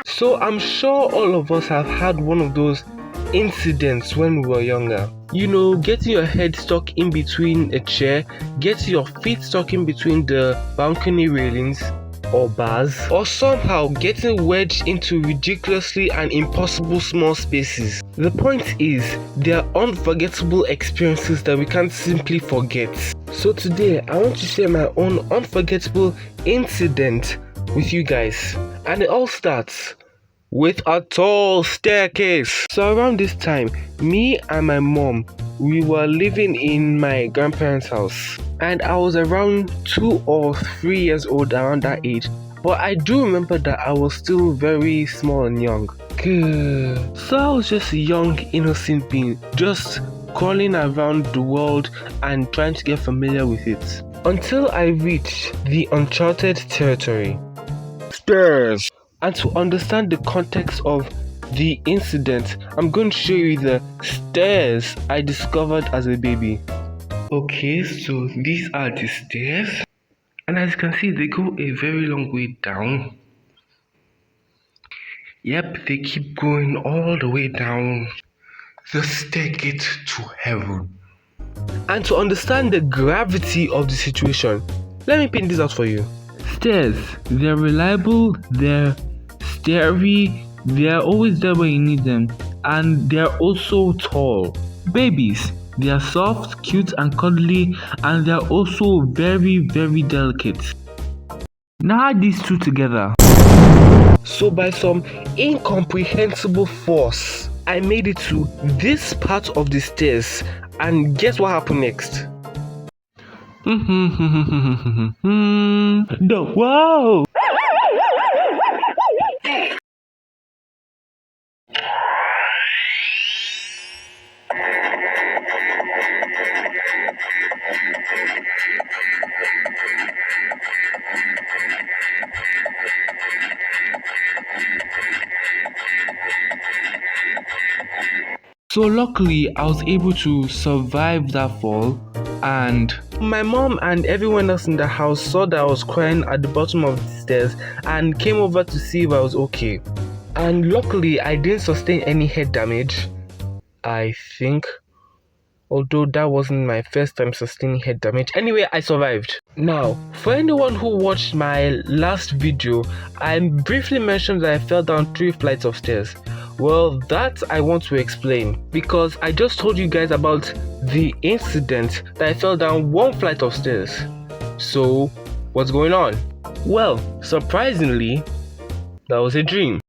So I'm sure all of us have had one of those incidents when we were younger. You know, getting your head stuck in between a chair, getting your feet stuck in between the balcony railings or bars, or somehow getting wedged into ridiculously and impossible small spaces. The point is, they are unforgettable experiences that we can't simply forget. So today, I want to share my own unforgettable incident with you guys. And it all starts with a tall staircase. So around this time, me and my mom, we were living in my grandparents' house, and I was around 2 or 3 years old around that age, but I do remember that I was still very small and young. So I was just a young innocent being, just crawling around the world and trying to get familiar with it, until I reached the uncharted territory, stairs. And to understand the context of the incident, I'm going to show you the stairs I discovered as a baby. Okay, so these are the stairs, and as you can see, they go a very long way down. Yep, they keep going all the way down. The stairgate to heaven. And to understand the gravity of the situation, let me paint this out for you. Stairs, they're reliable, they're sturdy, they're always there when you need them, and they're also tall. Babies, they are soft, cute and cuddly, and they're also very, very delicate. Now add these two together. So by some incomprehensible force, I made it to this part of the stairs, and guess what happened next? Wow! So luckily, I was able to survive that fall, and my mom and everyone else in the house saw that I was crying at the bottom of the stairs and came over to see if I was okay. And luckily, I didn't sustain any head damage, I think. Although that wasn't my first time sustaining head damage. Anyway, I survived. Now, for anyone who watched my last video, I briefly mentioned that I fell down 3 flights of stairs. Well, that I want to explain, because I just told you guys about the incident that I fell down 1 flight of stairs. So, what's going on? Well, surprisingly, that was a dream.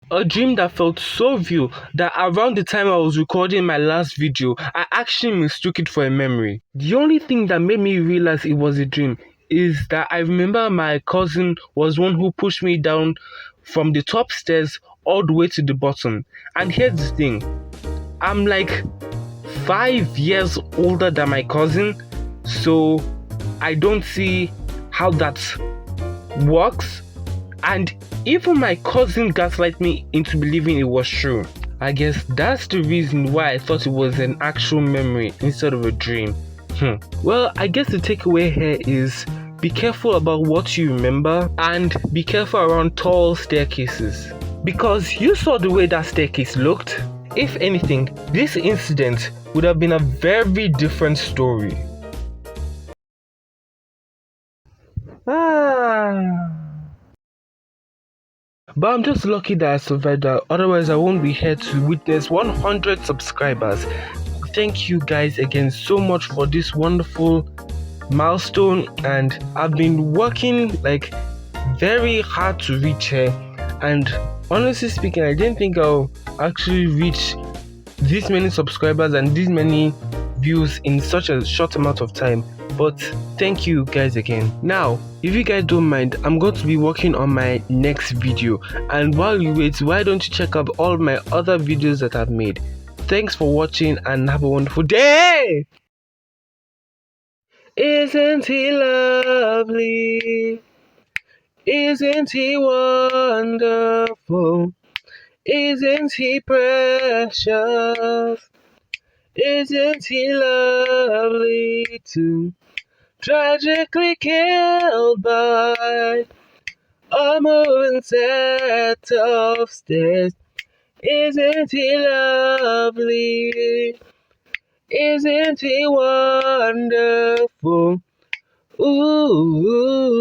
A dream that felt so real that around the time I was recording my last video, I actually mistook it for a memory. The only thing that made me realize it was a dream is that I remember my cousin was one who pushed me down from the top stairs all the way to the bottom. And here's the thing, I'm like 5 years older than my cousin, so I don't see how that works. And even my cousin gaslighted me into believing it was true. I guess that's the reason why I thought it was an actual memory instead of a dream. Well, I guess the takeaway here is be careful about what you remember, and be careful around tall staircases, because you saw the way that staircase looked. If anything, this incident would have been a very different story. But I'm just lucky that I survived that, otherwise I won't be here to witness 100 subscribers. Thank you guys again so much for this wonderful milestone, and I've been working like very hard to reach here, and honestly speaking, I didn't think I'll actually reach this many subscribers and this many views in such a short amount of time. But thank you guys again. Now, if you guys don't mind, I'm going to be working on my next video, and while you wait, why don't you check out all my other videos that I've made. Thanks for watching and have a wonderful day. Isn't he lovely? Isn't he wonderful? Isn't he precious? Isn't he lovely too? Tragically killed by a moving set of stairs. Isn't he lovely? Isn't he wonderful? Ooh.